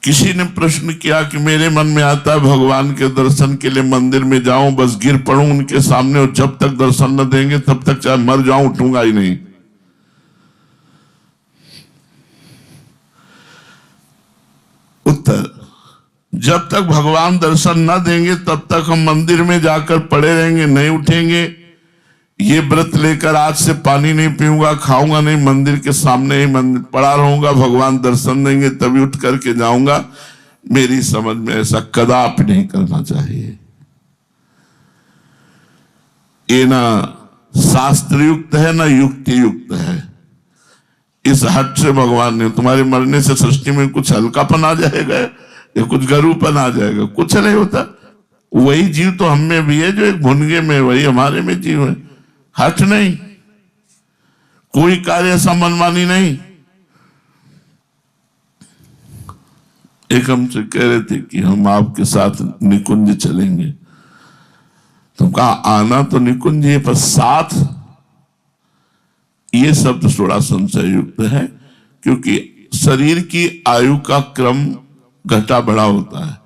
किसी ने प्रश्न किया कि मेरे मन में आता है भगवान के दर्शन के लिए मंदिर में जाऊं, बस गिर पड़ूं उनके सामने और जब तक दर्शन न देंगे तब तक चाहे मर जाऊं उठूंगा ही नहीं। उत्तर, जब तक भगवान दर्शन न देंगे तब तक हम मंदिर में जाकर पड़े रहेंगे, नहीं उठेंगे। ये व्रत लेकर आज से पानी नहीं पीऊंगा, खाऊंगा नहीं, मंदिर के सामने ही मंदिर पड़ा रहूंगा, भगवान दर्शन देंगे तभी उठ करके जाऊंगा। मेरी समझ में ऐसा कदापि नहीं करना चाहिए। ये ना शास्त्र युक्त है ना युक्ति युक्त है। इस हट से भगवान ने तुम्हारे मरने से सृष्टि में कुछ हल्कापन आ जाएगा या कुछ गरूपन आ जाएगा, कुछ नहीं होता। वही जीव तो हम में भी है जो एक भुनगे में, वही हमारे में जीव है। हट नहीं, कोई कार्य ऐसा मनमानी नहीं। एक हमसे कह रहे थे कि हम आपके साथ निकुंज चलेंगे, तो कहा आना तो निकुंज है पर साथ, ये शब्द थोड़ा संशय युक्त है, क्योंकि शरीर की आयु का क्रम घटा बढ़ा होता है।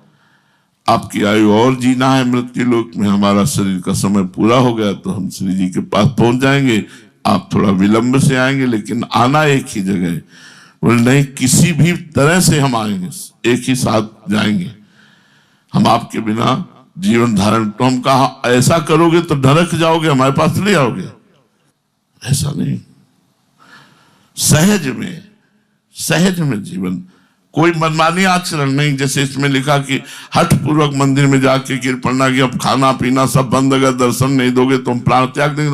आपकी आयु और जीना है मृत्यु लोक में, हमारा शरीर का समय पूरा हो गया तो हम श्री जी के पास पहुंच जाएंगे, आप थोड़ा विलंब से आएंगे, लेकिन आना एक ही जगह है। बोले नहीं, किसी भी तरह से हम आएंगे, एक ही साथ जाएंगे, हम आपके बिना जीवन धारण। तो हम कहा ऐसा करोगे तो ढरक जाओगे, हमारे पास नहीं आओगे। ऐसा नहीं, सहज में जीवन, कोई मनमानी आचरण नहीं। जैसे इसमें लिखा कि हठ पूर्वक मंदिर में जाके गिर पड़ना कि अब खाना पीना सब बंद, अगर दर्शन नहीं दोगे तो हम प्राण त्याग देंगे।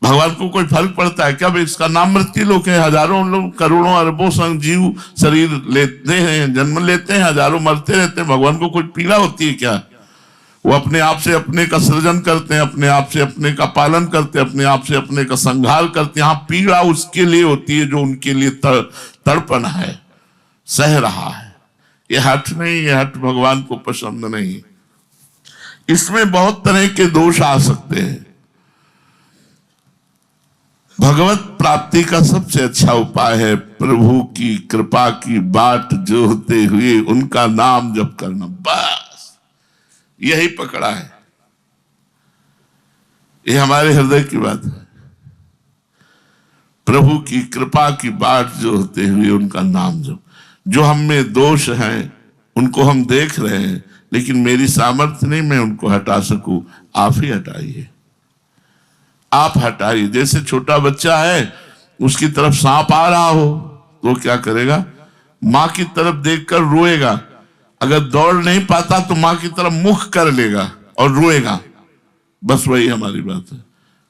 भगवान को कोई फर्क पड़ता है क्या? इसका नाम मृत्यु लोक है। हजारों लोग, करोड़ों अरबों संग जीव शरीर लेते हैं, जन्म लेते हैं, हजारों मरते रहते हैं। भगवान को कोई पीड़ा होती है क्या? वो अपने आप से अपने का सृजन करते हैं, अपने आप से अपने का पालन करते हैं, अपने आप से अपने का संहार करते हैं। हाँ, पीड़ा उसके लिए होती है जो उनके लिए तड़पन है, सह रहा है। ये हठ नहीं, ये हठ भगवान को पसंद नहीं। इसमें बहुत तरह के दोष आ सकते हैं। भगवत प्राप्ति का सबसे अच्छा उपाय है प्रभु की कृपा की बाट जोहते हुए उनका नाम जप करना, बस यही पकड़ा है। ये हमारे हृदय की बात है। प्रभु की कृपा की बाट जोहते हुए उनका नाम जप। जो हम में दोष हैं उनको हम देख रहे हैं, लेकिन मेरी सामर्थ्य नहीं मैं उनको हटा सकूं। आप ही हटाइए, आप हटाइए। जैसे छोटा बच्चा है, उसकी तरफ सांप आ रहा हो तो क्या करेगा? मां की तरफ देखकर रोएगा। अगर दौड़ नहीं पाता तो मां की तरफ मुख कर लेगा और रोएगा। बस वही हमारी बात है।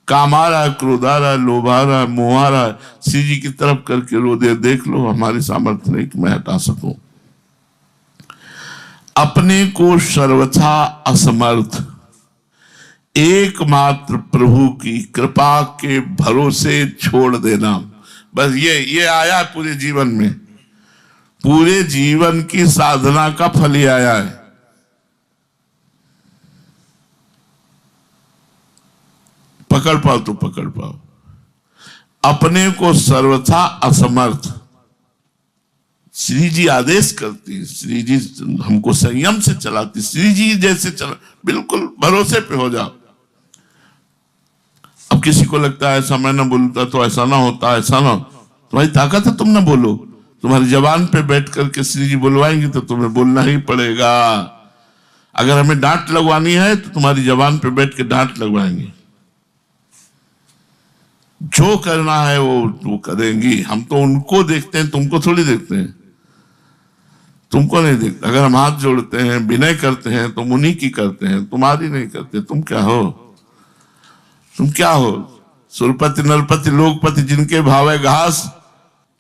काम आ रहा है, क्रोध आ रहा है, लोभ आ रहा है, मोह आ रहा है, श्री जी की तरफ करके रो दे। देख लो, हमारी सामर्थ्य नहीं कि मैं हटा सकूं। अपने को सर्वथा असमर्थ एकमात्र प्रभु की कृपा के भरोसे छोड़ देना, बस ये आया है पूरे जीवन में। पूरे जीवन की साधना का फल ही आया है। पकड़ पाओ तो पकड़ पाओ। अपने को सर्वथा असमर्थ, श्री जी आदेश करती, श्री जी हमको संयम से चलाती, श्री जी जैसे चला, बिल्कुल भरोसे पे हो जाओ। अब किसी को लगता है ऐसा मैं ना बोलता तो ऐसा ना होता, ऐसा ना, तुम्हारी ताकत है तुम ना बोलो। तुम्हारी जबान पे बैठ करके श्री जी बुलवाएंगे तो तुम्हें बोलना ही पड़ेगा। अगर हमें डांट लगवानी है तो तुम्हारी जबान पे बैठ के डांट लगवाएंगे। जो करना है वो करेंगी। हम तो उनको देखते हैं, तुमको थोड़ी देखते हैं, तुमको नहीं देखते। अगर हम हाथ जोड़ते हैं, विनय करते हैं, तो उन्हीं की करते हैं, तुम्हारी नहीं करते। तुम क्या हो? तुम क्या हो? सुरपति नरपति लोकपति जिनके भावे घास।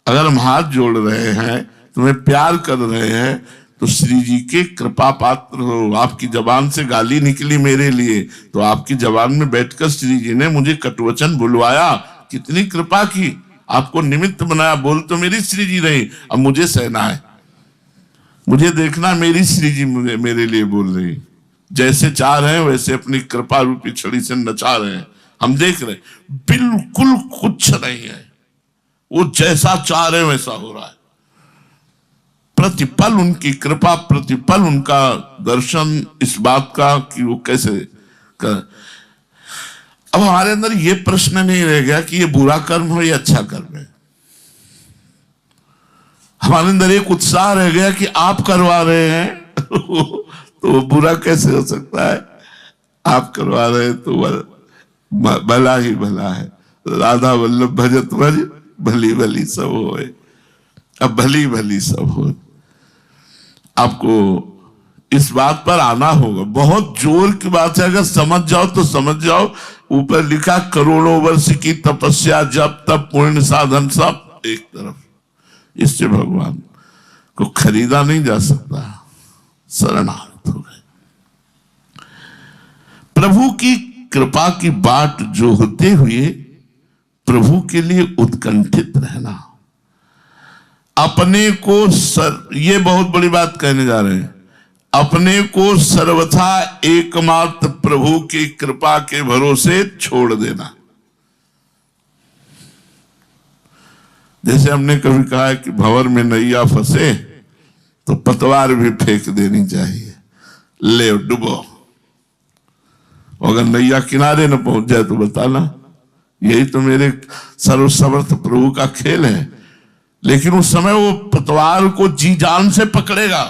अगर हम हाथ जोड़ रहे हैं, तुम्हें प्यार कर रहे हैं, तो श्री जी के कृपा पात्र हो। आपकी जबान से गाली निकली मेरे लिए, तो आपकी जबान में बैठकर श्री जी ने मुझे कटुवचन बुलवाया। कितनी कृपा की, आपको निमित्त बनाया। बोल तो मेरी श्री जी रही, अब मुझे सहना है, मुझे देखना मेरी श्री जी मुझे मेरे लिए बोल रही। जैसे चाह रहे हैं वैसे अपनी कृपा रूपी छड़ी से नचा रहे हैं। हम देख रहे हैं, बिल्कुल कुछ नहीं है, वो जैसा चाह रहे हैं वैसा हो रहा है। प्रतिपल उनकी कृपा, प्रतिपल उनका दर्शन इस बात का कि वो कैसे कर। अब हमारे अंदर ये प्रश्न नहीं रह गया कि ये बुरा कर्म हो या अच्छा कर्म है। हमारे अंदर एक उत्साह रह गया कि आप करवा रहे हैं तो वो बुरा कैसे हो सकता है। आप करवा रहे हैं तो भला ही भला है। राधा वल्लभ भजत भज, भली भली सब होए। अब भली भली सब हो। आपको इस बात पर आना होगा। बहुत जोर की बात है, अगर समझ जाओ तो समझ जाओ। ऊपर लिखा करोड़ों वर्ष की तपस्या, जब तब पुण्य साधन सब एक तरफ। इससे भगवान को खरीदा नहीं जा सकता। शरणागत हो गए। प्रभु की कृपा की बाट जो होते हुए प्रभु के लिए उत्कंठित रहना। अपने को ये बहुत बड़ी बात कहने जा रहे हैं। अपने को सर्वथा एकमात्र प्रभु की कृपा के भरोसे छोड़ देना। जैसे हमने कभी कहा है कि भंवर में नैया फंसे तो पतवार भी फेंक देनी चाहिए, ले डुबो। अगर नैया किनारे न पहुंच जाए तो बताना। यही तो मेरे सर्वसमर्थ प्रभु का खेल है। लेकिन उस समय वो पतवार को जी जान से पकड़ेगा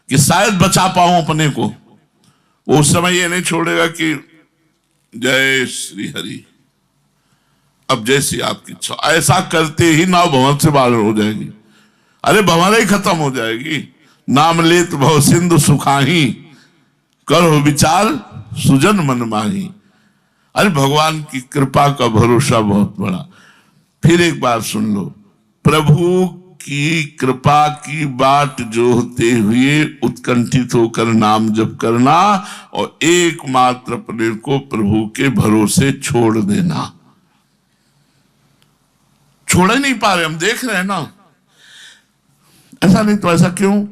कि शायद बचा पाऊं अपने को। वो उस समय ये नहीं छोड़ेगा कि जय श्री हरि, अब जैसी आपकी इच्छा। ऐसा करते ही नाव भंवर से बाहर हो जाएगी। अरे भंवर ही खत्म हो जाएगी। नाम लेत भव सिंधु सुखाही, करो विचार सुजन मन माही। अरे भगवान की कृपा का भरोसा बहुत बड़ा। फिर एक बार सुन लो, प्रभु की कृपा की बाट जो होते हुए उत्कंठित होकर नाम जप करना और एकमात्र अपने को प्रभु के भरोसे छोड़ देना। छोड़ ही नहीं पा रहे, हम देख रहे हैं ना। ऐसा नहीं तो ऐसा क्यों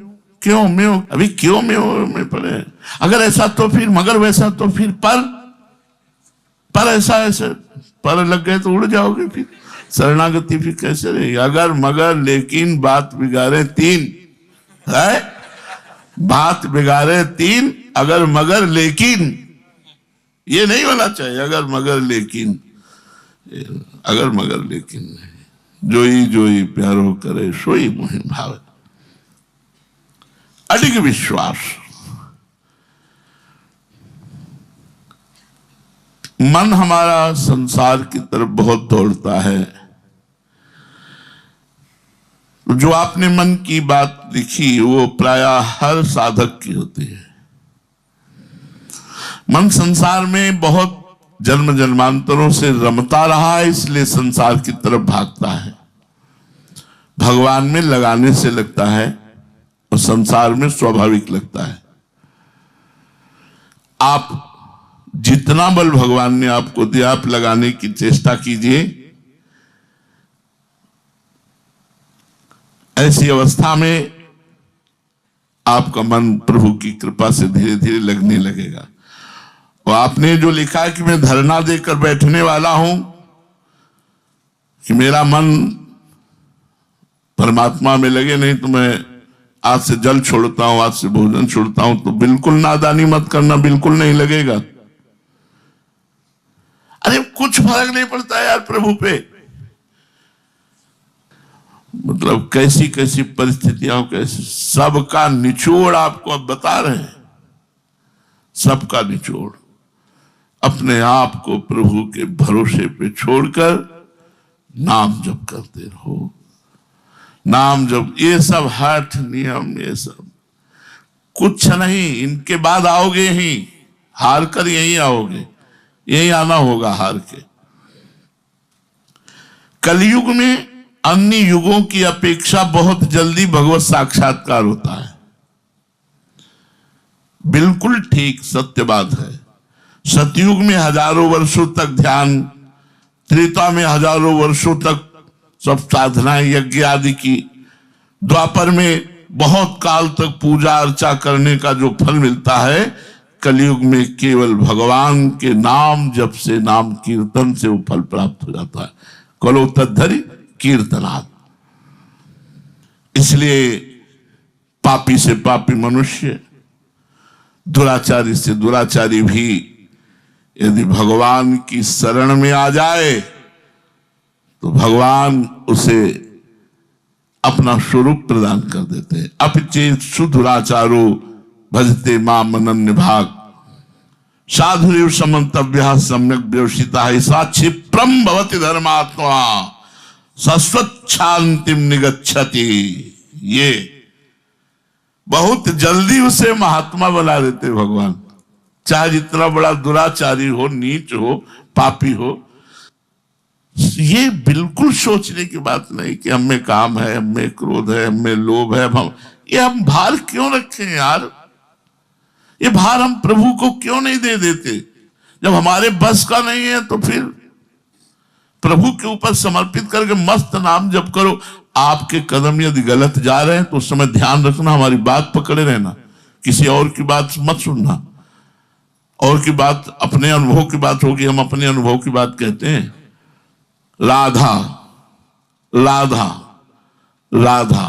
क्यों मैं अभी क्यों में पड़े। अगर ऐसा तो फिर, मगर वैसा तो फिर, पर ऐसा ऐसे पर लग गए तो उड़ जाओगे। फिर शरणागति फिर कैसे रहेगी। अगर मगर लेकिन बात बिगाड़े तीन है। बात बिगाड़े तीन, अगर मगर लेकिन, ये नहीं होना चाहिए। अगर मगर लेकिन, अगर मगर लेकिन नहीं। जोई जोई प्यारो करे सोई मोहि भावे। अडिग विश्वास। मन हमारा संसार की तरफ बहुत दौड़ता है। जो आपने मन की बात लिखी वो प्रायः हर साधक की होती है। मन संसार में बहुत जन्म जन्मांतरों से रमता रहा है, इसलिए संसार की तरफ भागता है। भगवान में लगाने से लगता है और संसार में स्वाभाविक लगता है। आप जितना बल भगवान ने आपको दिया, आप लगाने की चेष्टा कीजिए। ऐसी अवस्था में आपका मन प्रभु की कृपा से धीरे धीरे लगने लगेगा। और आपने जो लिखा है कि मैं धरना देकर बैठने वाला हूं कि मेरा मन परमात्मा में लगे, नहीं तो मैं आज से जल छोड़ता हूं, आज से भोजन छोड़ता हूं, तो बिल्कुल नादानी मत करना, बिल्कुल नहीं लगेगा। अरे कुछ फर्क नहीं पड़ता यार प्रभु पे। मतलब कैसी कैसी परिस्थितियां, कैसी, सबका निचोड़ आपको अब बता रहे हैं। सबका निचोड़ अपने आप को प्रभु के भरोसे पे छोड़कर नाम जप करते रहो। नाम जप, ये सब हठ नियम, ये सब कुछ नहीं। इनके बाद आओगे ही, हार कर यही आओगे, यही आना होगा हार के। कलयुग में अन्य युगों की अपेक्षा बहुत जल्दी भगवत साक्षात्कार होता है। बिल्कुल ठीक सत्य बात है। सतयुग में हजारों वर्षों तक ध्यान, त्रेता में हजारों वर्षों तक सब साधनाएं यज्ञ आदि की, द्वापर में बहुत काल तक पूजा अर्चा करने का जो फल मिलता है, कलयुग में केवल भगवान के नाम जप से, नाम कीर्तन से वो फल प्राप्त हो जाता है। कलो तद्धरि कीर्तनात्। इसलिए पापी से पापी मनुष्य, दुराचारी से दुराचारी भी यदि भगवान की शरण में आ जाए तो भगवान उसे अपना स्वरूप प्रदान कर देते हैं। अपिचेत सुदुराचारो भजते माम अनन्य भाग साधुरेव समन्तव्यः सम्यक व्यवसिता सा क्षिप्रम भवति धर्मात्मा सस्वच्छांतिम निगच्छति। ये बहुत जल्दी उसे महात्मा बना देते भगवान, चाहे जितना बड़ा दुराचारी हो, नीच हो, पापी हो। ये बिल्कुल सोचने की बात नहीं कि हम में काम है, हम में क्रोध है, हम में लोभ है। हम भार क्यों रखें यार? ये भार हम प्रभु को क्यों नहीं दे देते? जब हमारे बस का नहीं है तो फिर प्रभु के ऊपर समर्पित करके मस्त नाम जप करो। आपके कदम यदि गलत जा रहे हैं तो उस समय ध्यान रखना, हमारी बात पकड़े रहना, किसी और की बात मत सुनना। और की बात अपने अनुभव की बात होगी, हम अपने अनुभव की बात कहते हैं। राधा राधा राधा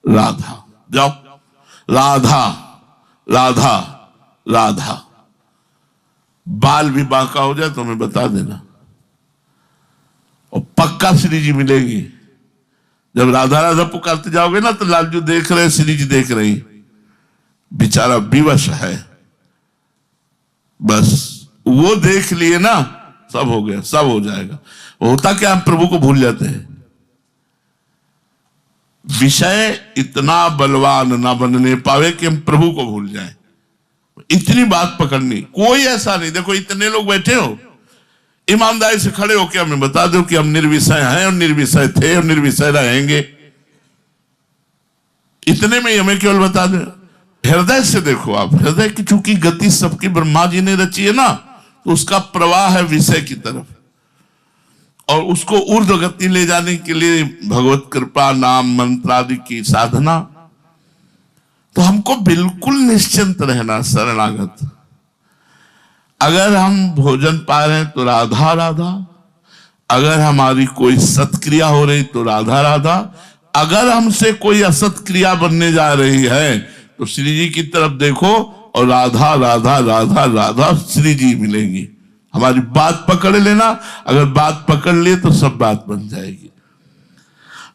राधा, जाओ राधा राधा राधा। बाल भी बांका हो जाए तो हमें बता देना, और पक्का श्री जी मिलेगी। जब राधा राधा पुकारते जाओगे ना तो लालजू देख रहे, श्री जी देख रही, बेचारा विवश है, बस वो देख लिए ना सब हो गया, सब हो जाएगा। होता क्या, हम प्रभु को भूल जाते हैं। विषय इतना बलवान ना बनने पावे कि हम प्रभु को भूल जाएं। इतनी बात पकड़नी, कोई ऐसा नहीं। देखो इतने लोग बैठे हो, ईमानदारी से खड़े होकर हमें बता दो कि हम निर्विषय हैं और निर्विषय थे और निर्विषय रहेंगे। इतने में हमें केवल बता दो। हृदय से देखो आप, हृदय की चूंकि गति सबकी ब्रह्मा जी ने रची है ना, तो उसका प्रवाह है विषय की तरफ, और उसको ऊर्ध्व गति ले जाने के लिए भगवत कृपा, नाम, मंत्र आदि की साधना। तो हमको बिल्कुल निश्चिंत रहना, शरणागत। अगर हम भोजन पा रहे हैं तो राधा राधा, अगर हमारी कोई सत्क्रिया हो रही तो राधा राधा, अगर हमसे कोई असत्क्रिया बनने जा रही है तो श्री जी की तरफ देखो और राधा राधा राधा राधा श्री जी मिलेंगी। हमारी बात पकड़ लेना, अगर बात पकड़ लिए तो सब बात बन जाएगी।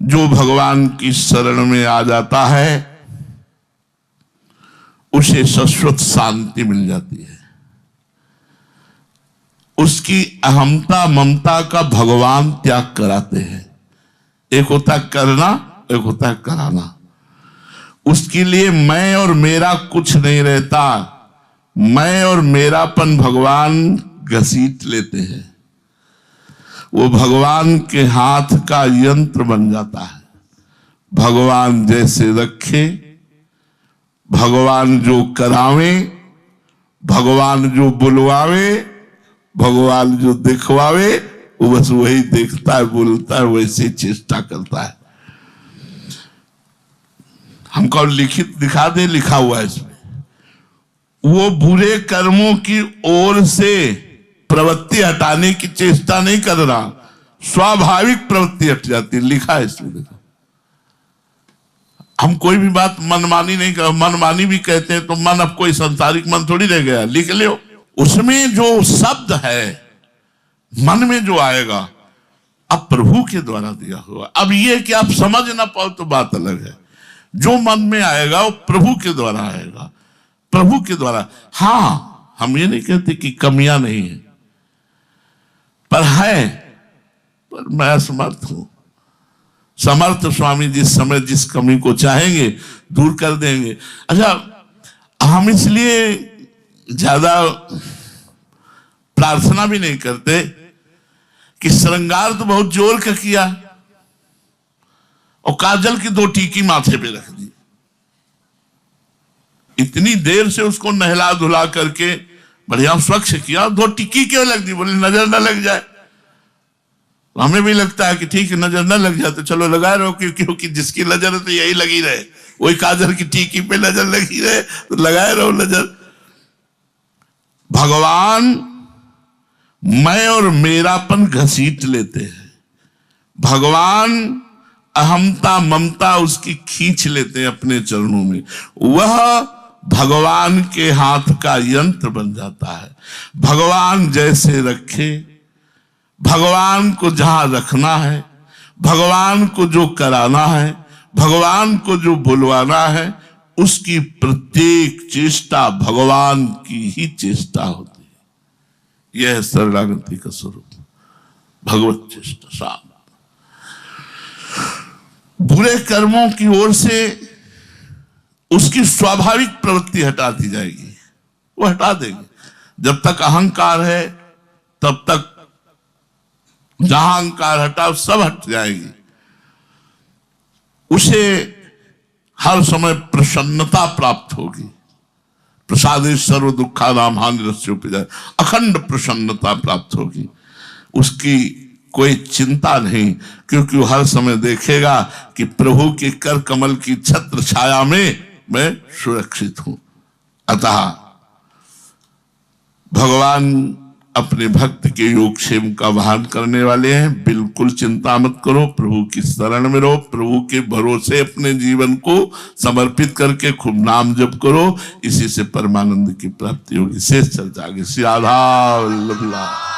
जो भगवान की शरण में आ जाता है उसे शाश्वत शांति मिल जाती है। उसकी अहमता ममता का भगवान त्याग कराते हैं। एक होता है करना, एक होता है कराना। उसके लिए मैं और मेरा कुछ नहीं रहता, मैं और मेरापन भगवान घसीट लेते हैं। वो भगवान के हाथ का यंत्र बन जाता है। भगवान जैसे रखे, भगवान जो करावे, भगवान जो बुलवावे, भगवान जो दिखवावे, वो बस वही देखता है, बोलता है, वैसे चेष्टा करता है। हमको लिखित दिखा दे, लिखा हुआ है इसमें। वो बुरे कर्मों की ओर से प्रवृत्ति हटाने की चेष्टा नहीं कर रहा, स्वाभाविक प्रवृत्ति हट जाती, लिखा है इसमें। देखो, हम कोई भी बात मनमानी नहीं कर, मनमानी भी कहते हैं तो मन, अब कोई संसारिक मन थोड़ी रह गया, लिख लो। उसमें जो शब्द है मन में जो आएगा, अब प्रभु के द्वारा दिया हुआ। अब ये कि आप समझ ना पाओ तो बात अलग है। जो मन में आएगा वो प्रभु के द्वारा आएगा, प्रभु के द्वारा। हाँ, हम ये नहीं कहते कि कमियां नहीं है, पर है, पर मैं असमर्थ हूं। समर्थ स्वामी जिस समय जिस कमी को चाहेंगे दूर कर देंगे। अच्छा, हम इसलिए ज्यादा प्रार्थना भी नहीं करते कि श्रृंगार तो बहुत जोर का किया और काजल की 2 टीकी माथे पे रख दी, इतनी देर से उसको नहला धुला करके बढ़िया स्वच्छ किया, 2 टीकी क्यों लग दी? बोले नजर न लग जाए। तो हमें भी लगता है कि ठीक है, नजर न लग जाए तो चलो लगाए रहो, क्योंकि जिसकी नजर है तो यही लगी रहे, वही काजल की टीकी पे नजर लगी रहे तो लगाए रहो नजर। भगवान मैं और मेरापन घसीट लेते हैं। भगवान अहमता ममता उसकी खींच लेते हैं अपने चरणों में, वह भगवान के हाथ का यंत्र बन जाता है। भगवान जैसे रखे, भगवान को जहां रखना है, भगवान को जो कराना है, भगवान को जो बुलवाना है, उसकी प्रत्येक चेष्टा भगवान की ही चेष्टा होती है। यह है शरणागति का स्वरूप, भगवत चेष्टा। साथ बुरे कर्मों की ओर से उसकी स्वाभाविक प्रवृत्ति हटा दी जाएगी, वो हटा देंगे। जब तक अहंकार है तब तक जहां अहंकार हटा सब हट जाएगी। उसे हर समय प्रसन्नता प्राप्त होगी। प्रसादे सर्व दुखा नाम हानिरस्योपि, अखंड प्रसन्नता प्राप्त होगी। उसकी कोई चिंता नहीं, क्योंकि वो हर समय देखेगा कि प्रभु के कर कमल की छत्र छाया में मैं सुरक्षित हूं। अतः भगवान अपने भक्त के योगक्षेम का वहन करने वाले हैं। बिल्कुल चिंता मत करो, प्रभु की शरण में रहो, प्रभु के भरोसे अपने जीवन को समर्पित करके खूब नाम जप करो। इसी से परमानंद की प्राप्ति होगी। शेष चर्चा आगे। श्री राधा वल्लभ।